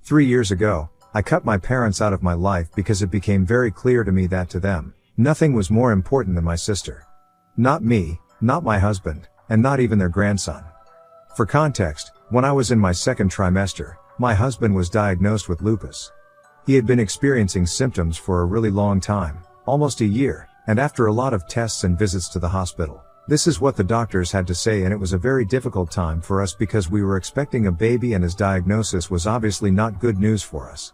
3 years ago, I cut my parents out of my life because it became very clear to me that to them, nothing was more important than my sister. Not me, not my husband, and not even their grandson. For context, when I was in my second trimester, my husband was diagnosed with lupus. He had been experiencing symptoms for a really long time, almost a year, and after a lot of tests and visits to the hospital, this is what the doctors had to say, and it was a very difficult time for us because we were expecting a baby and his diagnosis was obviously not good news for us.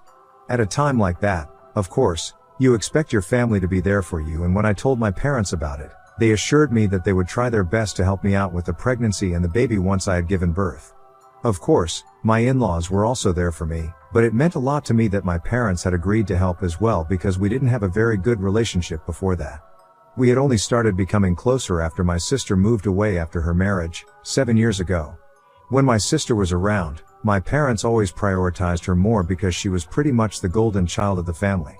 At a time like that, of course, you expect your family to be there for you, and when I told my parents about it, they assured me that they would try their best to help me out with the pregnancy and the baby once I had given birth. Of course, my in-laws were also there for me, but it meant a lot to me that my parents had agreed to help as well because we didn't have a very good relationship before that. We had only started becoming closer after my sister moved away after her marriage, 7 years ago. When my sister was around, my parents always prioritized her more because she was pretty much the golden child of the family.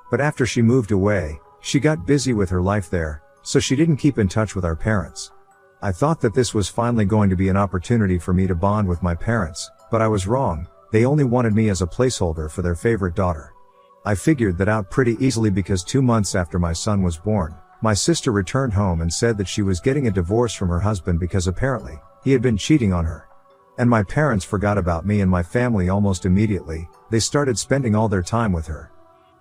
But after she moved away, she got busy with her life there, so she didn't keep in touch with our parents. I thought that this was finally going to be an opportunity for me to bond with my parents, but I was wrong. They only wanted me as a placeholder for their favorite daughter. I figured that out pretty easily because 2 months after my son was born, my sister returned home and said that she was getting a divorce from her husband because apparently, he had been cheating on her. And my parents forgot about me and my family almost immediately. They started spending all their time with her.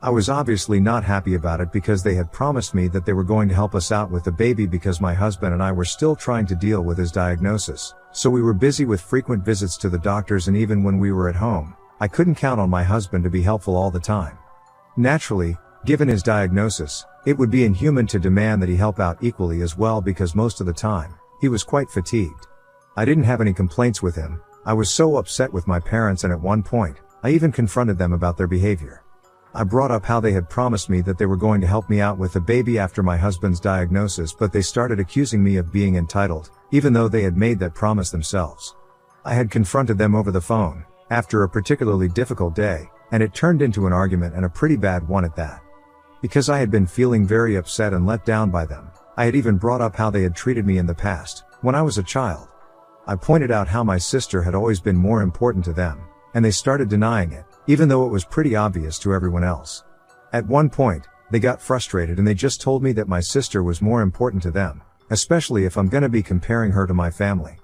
I was obviously not happy about it because they had promised me that they were going to help us out with the baby because my husband and I were still trying to deal with his diagnosis, so we were busy with frequent visits to the doctors, and even when we were at home, I couldn't count on my husband to be helpful all the time. Naturally, given his diagnosis, it would be inhuman to demand that he help out equally as well because most of the time, he was quite fatigued. I didn't have any complaints with him. I was so upset with my parents, and at one point, I even confronted them about their behavior. I brought up how they had promised me that they were going to help me out with the baby after my husband's diagnosis, but they started accusing me of being entitled, even though they had made that promise themselves. I had confronted them over the phone, after a particularly difficult day, and it turned into an argument, and a pretty bad one at that. Because I had been feeling very upset and let down by them, I had even brought up how they had treated me in the past, when I was a child. I pointed out how my sister had always been more important to them, and they started denying it, even though it was pretty obvious to everyone else. At one point, they got frustrated and they just told me that my sister was more important to them, especially if I'm gonna be comparing her to my family.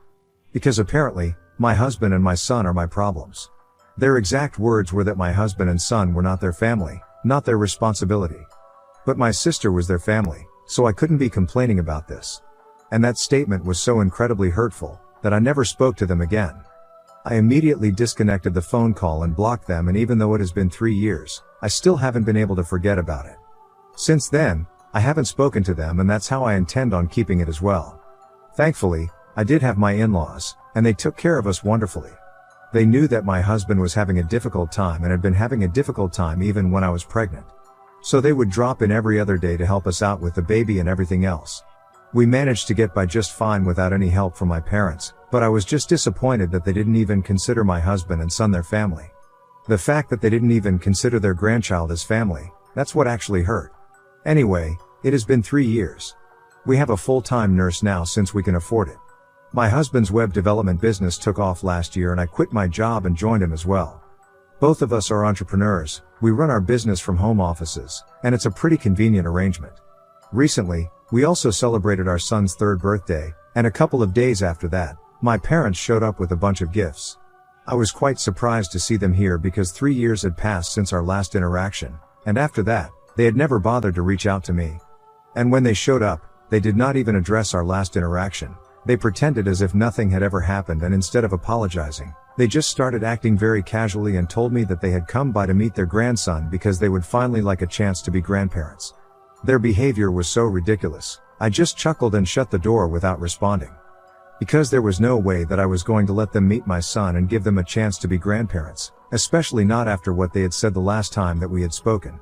Because apparently, my husband and my son are my problems. Their exact words were that my husband and son were not their family, not their responsibility. But my sister was their family, so I couldn't be complaining about this. And that statement was so incredibly hurtful, that I never spoke to them again. I immediately disconnected the phone call and blocked them, and even though it has been 3 years, I still haven't been able to forget about it. Since then, I haven't spoken to them, and that's how I intend on keeping it as well. Thankfully, I did have my in-laws, and they took care of us wonderfully. They knew that my husband was having a difficult time and had been having a difficult time even when I was pregnant. So they would drop in every other day to help us out with the baby and everything else. We managed to get by just fine without any help from my parents, but I was just disappointed that they didn't even consider my husband and son their family. The fact that they didn't even consider their grandchild as family, that's what actually hurt. Anyway, it has been 3 years. We have a full-time nurse now since we can afford it. My husband's web development business took off last year and I quit my job and joined him as well. Both of us are entrepreneurs, we run our business from home offices, and it's a pretty convenient arrangement. Recently, we also celebrated our son's 3rd birthday, and a couple of days after that, my parents showed up with a bunch of gifts. I was quite surprised to see them here because 3 years had passed since our last interaction, and after that, they had never bothered to reach out to me. And when they showed up, they did not even address our last interaction. They pretended as if nothing had ever happened, and instead of apologizing, they just started acting very casually and told me that they had come by to meet their grandson because they would finally like a chance to be grandparents. Their behavior was so ridiculous, I just chuckled and shut the door without responding. Because there was no way that I was going to let them meet my son and give them a chance to be grandparents, especially not after what they had said the last time that we had spoken.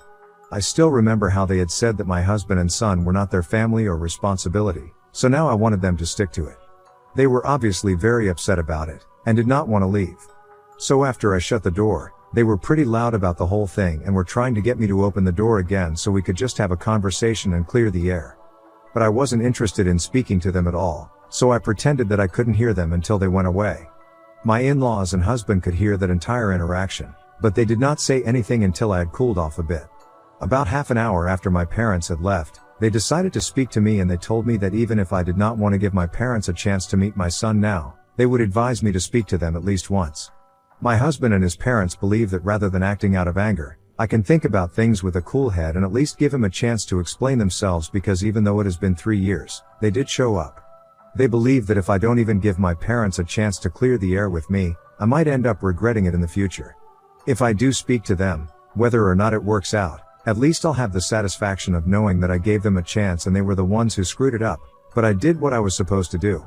I still remember how they had said that my husband and son were not their family or responsibility, so now I wanted them to stick to it. They were obviously very upset about it, and did not want to leave. So after I shut the door, they were pretty loud about the whole thing and were trying to get me to open the door again so we could just have a conversation and clear the air. But I wasn't interested in speaking to them at all, so I pretended that I couldn't hear them until they went away. My in-laws and husband could hear that entire interaction, But they did not say anything until I had cooled off a bit. About half an hour after my parents had left, they decided to speak to me and they told me that even if I did not want to give my parents a chance to meet my son now, they would advise me to speak to them at least once. My husband and his parents believe that rather than acting out of anger, I can think about things with a cool head and at least give him a chance to explain themselves, because even though it has been 3 years, they did show up. They believe that if I don't even give my parents a chance to clear the air with me, I might end up regretting it in the future. If I do speak to them, whether or not it works out, at least I'll have the satisfaction of knowing that I gave them a chance and they were the ones who screwed it up, but I did what I was supposed to do.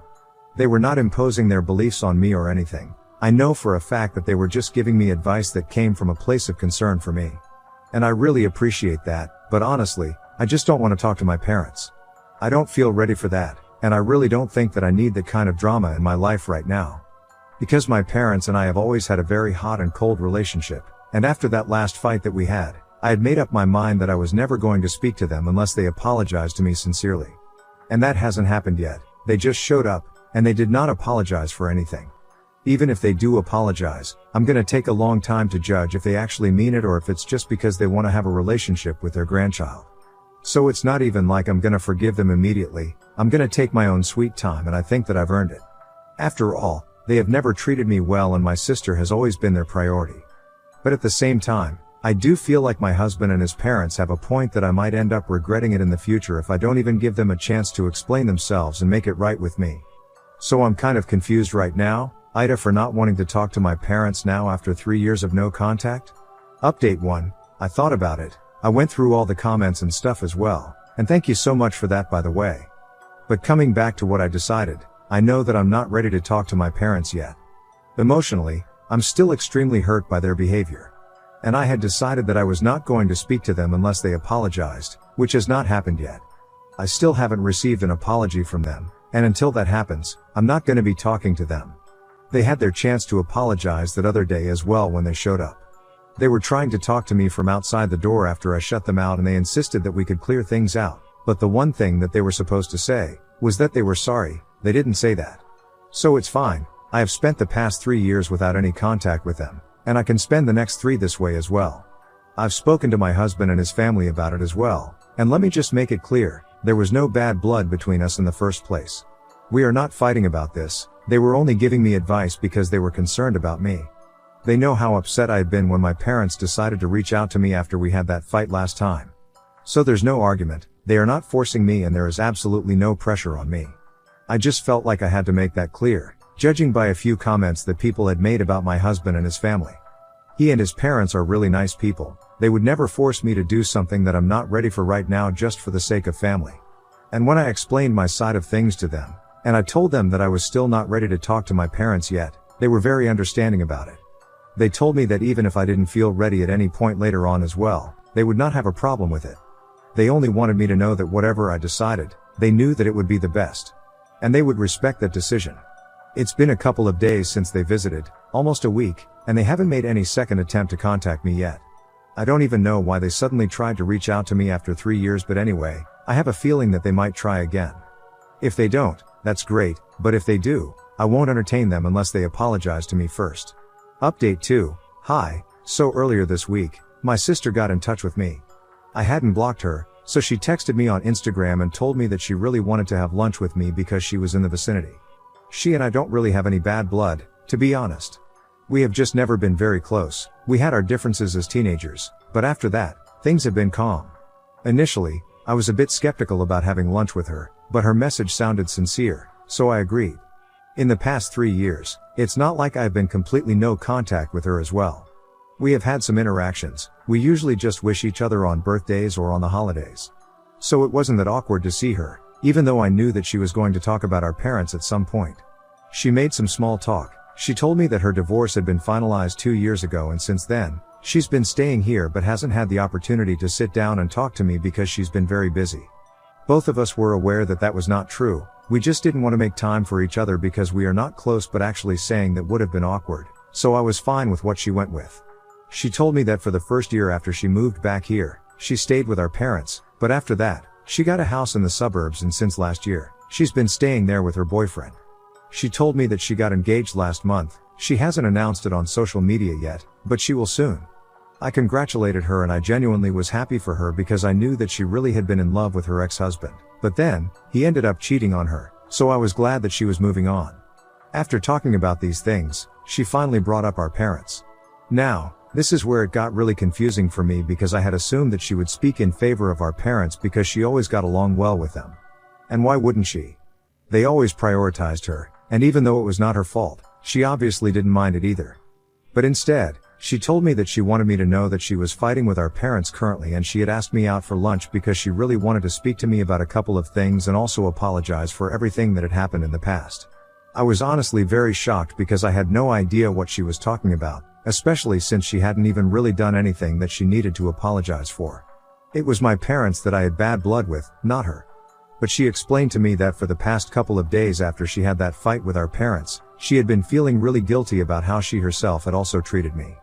They were not imposing their beliefs on me or anything. I know for a fact that they were just giving me advice that came from a place of concern for me. And I really appreciate that, but honestly, I just don't want to talk to my parents. I don't feel ready for that, and I really don't think that I need that kind of drama in my life right now. Because my parents and I have always had a very hot and cold relationship, and after that last fight that we had, I had made up my mind that I was never going to speak to them unless they apologized to me sincerely. And that hasn't happened yet. They just showed up, and they did not apologize for anything. Even if they do apologize, I'm gonna take a long time to judge if they actually mean it or if it's just because they want to have a relationship with their grandchild. So it's not even like I'm gonna forgive them immediately. I'm gonna take my own sweet time, and I think that I've earned it. After all, they have never treated me well and my sister has always been their priority. But at the same time, I do feel like my husband and his parents have a point that I might end up regretting it in the future if I don't even give them a chance to explain themselves and make it right with me. So I'm kind of confused right now, Ida, for not wanting to talk to my parents now after 3 years of no contact. Update 1. I thought about it. I went through all the comments and stuff as well, and thank you so much for that, by the way. But coming back to what I decided, I know that I'm not ready to talk to my parents yet. Emotionally, I'm still extremely hurt by their behavior. And I had decided that I was not going to speak to them unless they apologized, which has not happened yet. I still haven't received an apology from them, and until that happens, I'm not going to be talking to them. They had their chance to apologize that other day as well when they showed up. They were trying to talk to me from outside the door after I shut them out, and they insisted that we could clear things out, but the one thing that they were supposed to say was that they were sorry. They didn't say that. So it's fine. I have spent the past 3 years without any contact with them, and I can spend the next 3 this way as well. I've spoken to my husband and his family about it as well, and let me just make it clear, there was no bad blood between us in the first place. We are not fighting about this. They were only giving me advice because they were concerned about me. They know how upset I had been when my parents decided to reach out to me after we had that fight last time. So there's no argument, they are not forcing me, and there is absolutely no pressure on me. I just felt like I had to make that clear, judging by a few comments that people had made about my husband and his family. He and his parents are really nice people. They would never force me to do something that I'm not ready for right now just for the sake of family. And when I explained my side of things to them, and I told them that I was still not ready to talk to my parents yet, they were very understanding about it. They told me that even if I didn't feel ready at any point later on as well, they would not have a problem with it. They only wanted me to know that whatever I decided, they knew that it would be the best. And they would respect that decision. It's been a couple of days since they visited, almost a week, and they haven't made any second attempt to contact me yet. I don't even know why they suddenly tried to reach out to me after 3 years, but anyway, I have a feeling that they might try again. If they don't, that's great, but if they do, I won't entertain them unless they apologize to me first. Update 2. Hi. So earlier this week, my sister got in touch with me. I hadn't blocked her, so she texted me on Instagram and told me that she really wanted to have lunch with me because she was in the vicinity. She and I don't really have any bad blood, to be honest. We have just never been very close. We had our differences as teenagers, but after that, things have been calm. Initially, I was a bit skeptical about having lunch with her, but her message sounded sincere, so I agreed. In the past 3 years, it's not like I've been completely no contact with her as well. We have had some interactions. We usually just wish each other on birthdays or on the holidays. So it wasn't that awkward to see her, even though I knew that she was going to talk about our parents at some point. She made some small talk. She told me that her divorce had been finalized 2 years ago, and since then, she's been staying here but hasn't had the opportunity to sit down and talk to me because she's been very busy. Both of us were aware that that was not true. We just didn't want to make time for each other because we are not close, but actually saying that would have been awkward, so I was fine with what she went with. She told me that for the first year after she moved back here, she stayed with our parents, but after that, she got a house in the suburbs, and since last year, she's been staying there with her boyfriend. She told me that she got engaged last month. She hasn't announced it on social media yet, but she will soon. I congratulated her and I genuinely was happy for her because I knew that she really had been in love with her ex-husband. But then, he ended up cheating on her, so I was glad that she was moving on. After talking about these things, she finally brought up our parents. Now, this is where it got really confusing for me because I had assumed that she would speak in favor of our parents because she always got along well with them. And why wouldn't she? They always prioritized her, and even though it was not her fault, she obviously didn't mind it either. But instead, she told me that she wanted me to know that she was fighting with our parents currently and she had asked me out for lunch because she really wanted to speak to me about a couple of things and also apologize for everything that had happened in the past. I was honestly very shocked because I had no idea what she was talking about, especially since she hadn't even really done anything that she needed to apologize for. It was my parents that I had bad blood with, not her. But she explained to me that for the past couple of days after she had that fight with our parents, she had been feeling really guilty about how she herself had also treated me.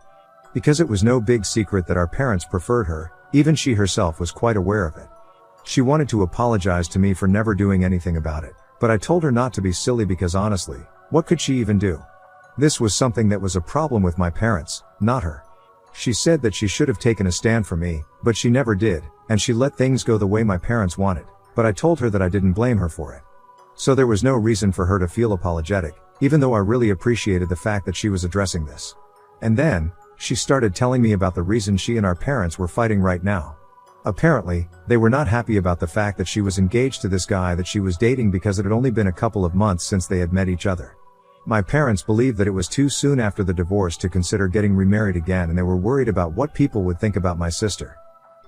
Because it was no big secret that our parents preferred her, even she herself was quite aware of it. She wanted to apologize to me for never doing anything about it, but I told her not to be silly because honestly, what could she even do? This was something that was a problem with my parents, not her. She said that she should have taken a stand for me, but she never did, and she let things go the way my parents wanted, but I told her that I didn't blame her for it. So there was no reason for her to feel apologetic, even though I really appreciated the fact that she was addressing this. And then, she started telling me about the reason she and our parents were fighting right now. Apparently, they were not happy about the fact that she was engaged to this guy that she was dating because it had only been a couple of months since they had met each other. My parents believed that it was too soon after the divorce to consider getting remarried again and they were worried about what people would think about my sister.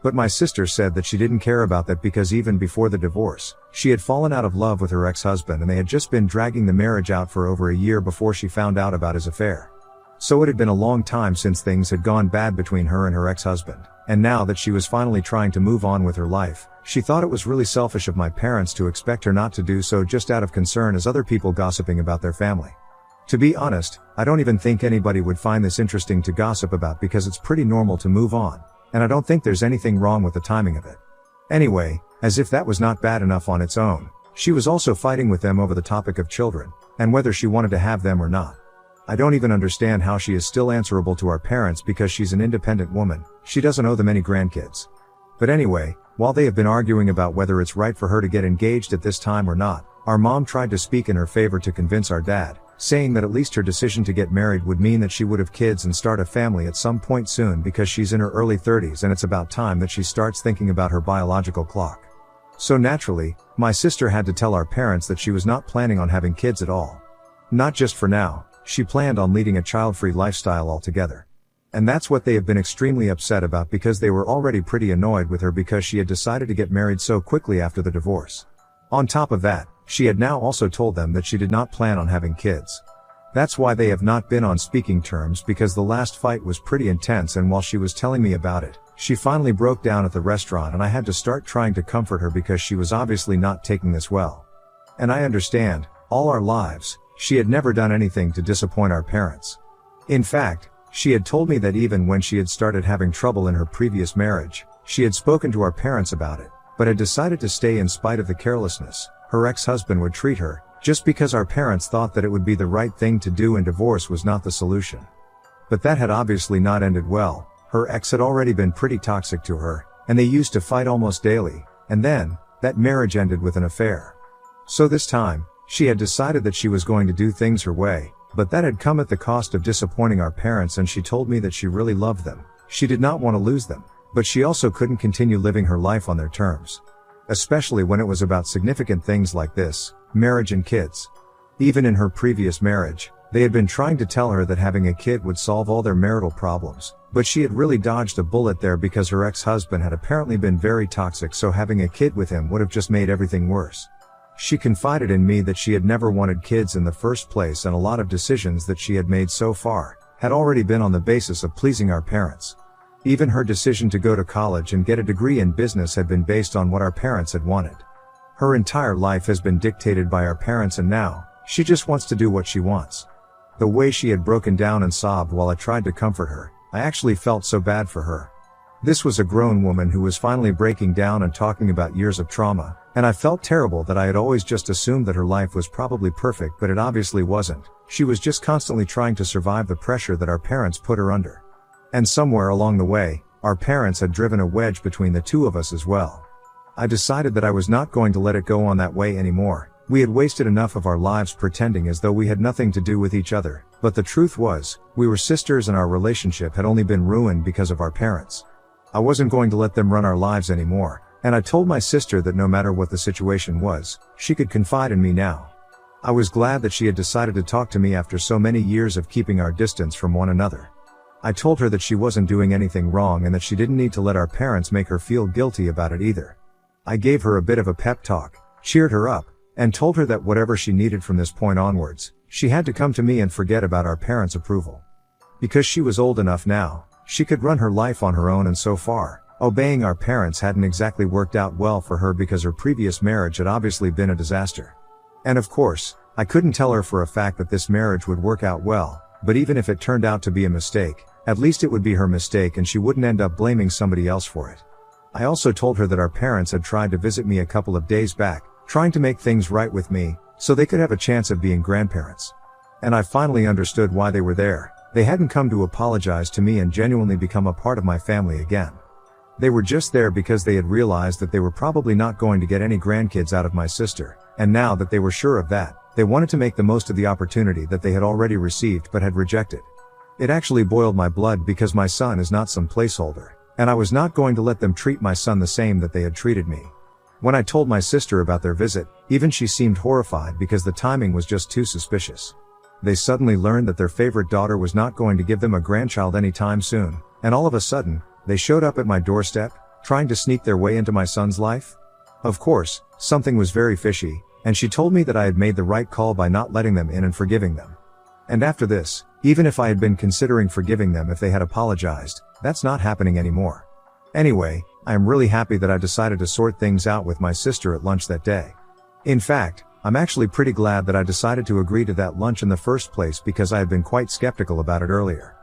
But my sister said that she didn't care about that because even before the divorce, she had fallen out of love with her ex-husband and they had just been dragging the marriage out for over a year before she found out about his affair. So it had been a long time since things had gone bad between her and her ex-husband, and now that she was finally trying to move on with her life, she thought it was really selfish of my parents to expect her not to do so just out of concern as other people gossiping about their family. To be honest, I don't even think anybody would find this interesting to gossip about because it's pretty normal to move on, and I don't think there's anything wrong with the timing of it. Anyway, as if that was not bad enough on its own, she was also fighting with them over the topic of children, and whether she wanted to have them or not. I don't even understand how she is still answerable to our parents because she's an independent woman, she doesn't owe them any grandkids. But anyway, while they have been arguing about whether it's right for her to get engaged at this time or not, our mom tried to speak in her favor to convince our dad, saying that at least her decision to get married would mean that she would have kids and start a family at some point soon because she's in her early 30s and it's about time that she starts thinking about her biological clock. So naturally, my sister had to tell our parents that she was not planning on having kids at all. Not just for now. She planned on leading a child-free lifestyle altogether. And that's what they have been extremely upset about because they were already pretty annoyed with her because she had decided to get married so quickly after the divorce. On top of that, she had now also told them that she did not plan on having kids. That's why they have not been on speaking terms because the last fight was pretty intense and while she was telling me about it, she finally broke down at the restaurant and I had to start trying to comfort her because she was obviously not taking this well. And I understand, all our lives, she had never done anything to disappoint our parents. In fact, she had told me that even when she had started having trouble in her previous marriage, she had spoken to our parents about it, but had decided to stay in spite of the carelessness her ex-husband would treat her, just because our parents thought that it would be the right thing to do and divorce was not the solution. But that had obviously not ended well, her ex had already been pretty toxic to her, and they used to fight almost daily, and then, that marriage ended with an affair. So this time, she had decided that she was going to do things her way, but that had come at the cost of disappointing our parents and she told me that she really loved them. She did not want to lose them, but she also couldn't continue living her life on their terms. Especially when it was about significant things like this, marriage and kids. Even in her previous marriage, they had been trying to tell her that having a kid would solve all their marital problems, but she had really dodged a bullet there because her ex-husband had apparently been very toxic so having a kid with him would have just made everything worse. She confided in me that she had never wanted kids in the first place and a lot of decisions that she had made so far had already been on the basis of pleasing our parents. Even her decision to go to college and get a degree in business had been based on what our parents had wanted. Her entire life has been dictated by our parents and now, she just wants to do what she wants. The way she had broken down and sobbed while I tried to comfort her, I actually felt so bad for her. This was a grown woman who was finally breaking down and talking about years of trauma, and I felt terrible that I had always just assumed that her life was probably perfect but it obviously wasn't. She was just constantly trying to survive the pressure that our parents put her under. And somewhere along the way, our parents had driven a wedge between the two of us as well. I decided that I was not going to let it go on that way anymore. We had wasted enough of our lives pretending as though we had nothing to do with each other, but the truth was, we were sisters and our relationship had only been ruined because of our parents. I wasn't going to let them run our lives anymore, and I told my sister that no matter what the situation was, she could confide in me now. I was glad that she had decided to talk to me after so many years of keeping our distance from one another. I told her that she wasn't doing anything wrong and that she didn't need to let our parents make her feel guilty about it either. I gave her a bit of a pep talk, cheered her up, and told her that whatever she needed from this point onwards, she had to come to me and forget about our parents' approval. Because she was old enough now, she could run her life on her own, and so far, obeying our parents hadn't exactly worked out well for her because her previous marriage had obviously been a disaster. And of course, I couldn't tell her for a fact that this marriage would work out well, but even if it turned out to be a mistake, at least it would be her mistake and she wouldn't end up blaming somebody else for it. I also told her that our parents had tried to visit me a couple of days back, trying to make things right with me, so they could have a chance of being grandparents. And I finally understood why they were there. They hadn't come to apologize to me and genuinely become a part of my family again. They were just there because they had realized that they were probably not going to get any grandkids out of my sister, and now that they were sure of that, they wanted to make the most of the opportunity that they had already received but had rejected. It actually boiled my blood because my son is not some placeholder, and I was not going to let them treat my son the same that they had treated me. When I told my sister about their visit, even she seemed horrified because the timing was just too suspicious. They suddenly learned that their favorite daughter was not going to give them a grandchild anytime soon, and all of a sudden, they showed up at my doorstep, trying to sneak their way into my son's life. Of course, something was very fishy, and she told me that I had made the right call by not letting them in and forgiving them. And after this, even if I had been considering forgiving them if they had apologized, that's not happening anymore. Anyway, I am really happy that I decided to sort things out with my sister at lunch that day. In fact, I'm actually pretty glad that I decided to agree to that lunch in the first place because I had been quite skeptical about it earlier.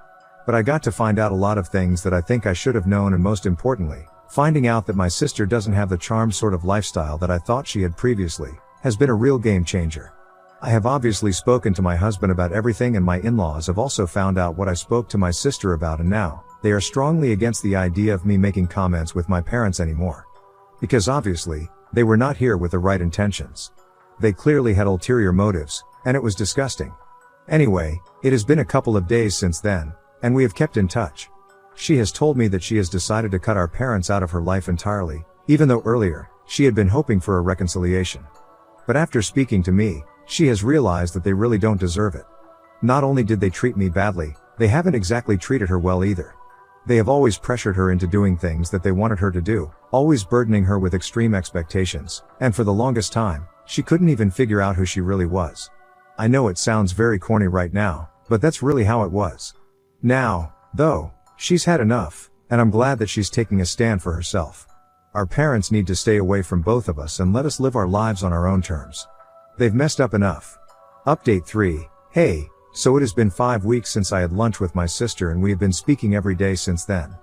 But I got to find out a lot of things that I think I should have known, and most importantly, finding out that my sister doesn't have the charmed sort of lifestyle that I thought she had previously, has been a real game changer. I have obviously spoken to my husband about everything, and my in-laws have also found out what I spoke to my sister about, and now, they are strongly against the idea of me making comments with my parents anymore. Because obviously, they were not here with the right intentions. They clearly had ulterior motives, and it was disgusting. Anyway, it has been a couple of days since then, and we have kept in touch. She has told me that she has decided to cut our parents out of her life entirely, even though earlier, she had been hoping for a reconciliation. But after speaking to me, she has realized that they really don't deserve it. Not only did they treat me badly, they haven't exactly treated her well either. They have always pressured her into doing things that they wanted her to do, always burdening her with extreme expectations, and for the longest time, she couldn't even figure out who she really was. I know it sounds very corny right now, but that's really how it was. Now, though, she's had enough, and I'm glad that she's taking a stand for herself. Our parents need to stay away from both of us and let us live our lives on our own terms. They've messed up enough. Update 3. Hey, so it has been 5 weeks since I had lunch with my sister, and we have been speaking every day since then.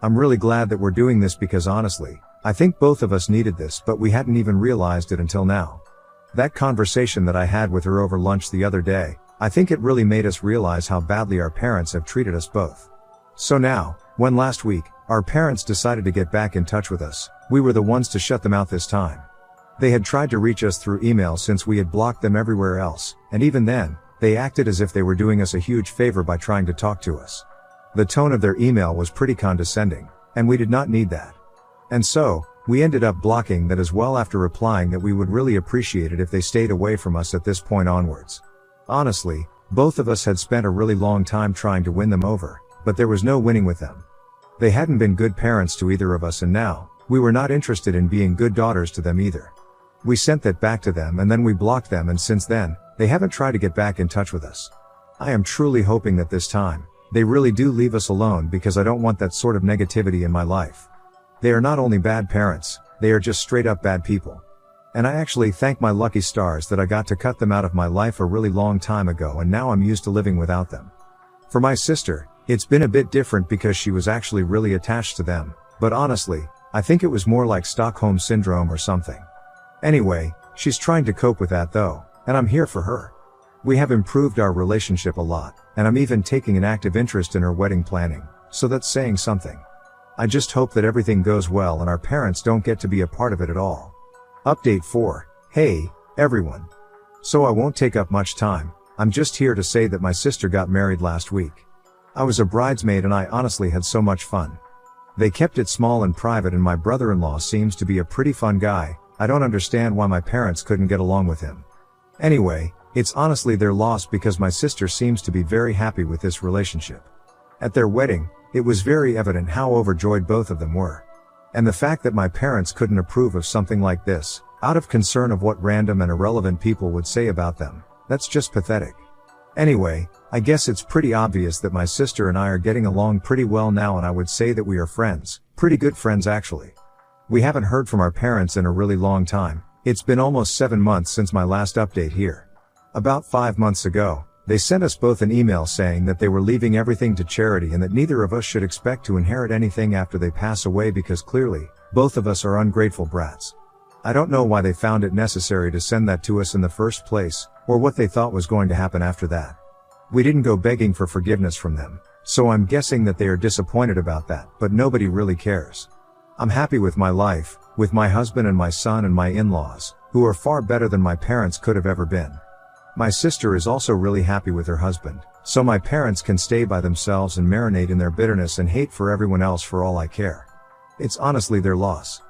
I'm really glad that we're doing this because honestly, I think both of us needed this, but we hadn't even realized it until now. That conversation that I had with her over lunch the other day, I think it really made us realize how badly our parents have treated us both. So now, when last week, our parents decided to get back in touch with us, we were the ones to shut them out this time. They had tried to reach us through email since we had blocked them everywhere else, and even then, they acted as if they were doing us a huge favor by trying to talk to us. The tone of their email was pretty condescending, and we did not need that. And so, we ended up blocking that as well after replying that we would really appreciate it if they stayed away from us at this point onwards. Honestly, both of us had spent a really long time trying to win them over, but there was no winning with them. They hadn't been good parents to either of us, and now, we were not interested in being good daughters to them either. We sent that back to them and then we blocked them, and since then, they haven't tried to get back in touch with us. I am truly hoping that this time, they really do leave us alone because I don't want that sort of negativity in my life. They are not only bad parents, they are just straight up bad people. And I actually thank my lucky stars that I got to cut them out of my life a really long time ago, and now I'm used to living without them. For my sister, it's been a bit different because she was actually really attached to them, but honestly, I think it was more like Stockholm Syndrome or something. Anyway, she's trying to cope with that though, and I'm here for her. We have improved our relationship a lot, and I'm even taking an active interest in her wedding planning, so that's saying something. I just hope that everything goes well and our parents don't get to be a part of it at all. Update 4. Hey, everyone. So I won't take up much time, I'm just here to say that my sister got married last week. I was a bridesmaid and I honestly had so much fun. They kept it small and private and my brother-in-law seems to be a pretty fun guy. I don't understand why my parents couldn't get along with him. Anyway, it's honestly their loss because my sister seems to be very happy with this relationship. At their wedding, it was very evident how overjoyed both of them were. And the fact that my parents couldn't approve of something like this, out of concern of what random and irrelevant people would say about them, that's just pathetic. Anyway, I guess it's pretty obvious that my sister and I are getting along pretty well now and I would say that we are friends, pretty good friends actually. We haven't heard from our parents in a really long time, it's been almost 7 months since my last update here. About 5 months ago, they sent us both an email saying that they were leaving everything to charity and that neither of us should expect to inherit anything after they pass away because clearly, both of us are ungrateful brats. I don't know why they found it necessary to send that to us in the first place, or what they thought was going to happen after that. We didn't go begging for forgiveness from them, so I'm guessing that they are disappointed about that, but nobody really cares. I'm happy with my life, with my husband and my son and my in-laws, who are far better than my parents could have ever been. My sister is also really happy with her husband, so my parents can stay by themselves and marinate in their bitterness and hate for everyone else for all I care. It's honestly their loss.